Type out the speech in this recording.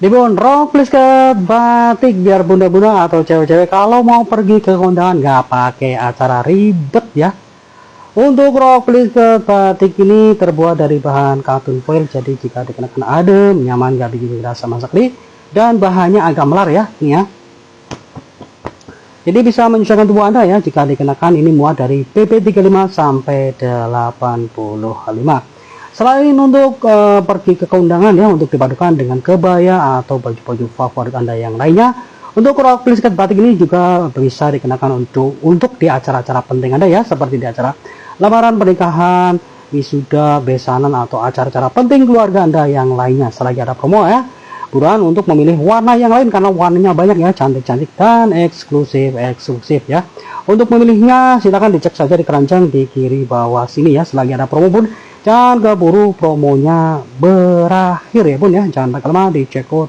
Dibun rok plisket batik biar bunda-bunda atau cewek-cewek kalau mau pergi ke kondangan nggak pakai acara ribet ya. Untuk rok plisket batik ini terbuat dari bahan katun foil, jadi jika dikenakan adem, nyaman, nggak bikin gerah sama sekali, dan bahannya agak melar ya, nih ya. Jadi bisa menyesuaikan tubuh Anda ya, jika dikenakan ini muat dari PP35 sampai 85. Selain untuk pergi ke kondangan ya, untuk dipadukan dengan kebaya atau baju-baju favorit Anda yang lainnya, untuk rok plisket batik ini juga bisa dikenakan untuk di acara-acara penting Anda ya, seperti di acara lamaran, pernikahan, wisuda, besanan, atau acara-acara penting keluarga Anda yang lainnya. Selagi ada promo ya, buruan untuk memilih warna yang lain karena warnanya banyak ya, cantik-cantik dan eksklusif ya. Untuk memilihnya silahkan dicek saja di keranjang di kiri bawah sini ya. Selagi ada promo pun jangan keburu promonya berakhir ya bun ya, jangan lama-lama diceko.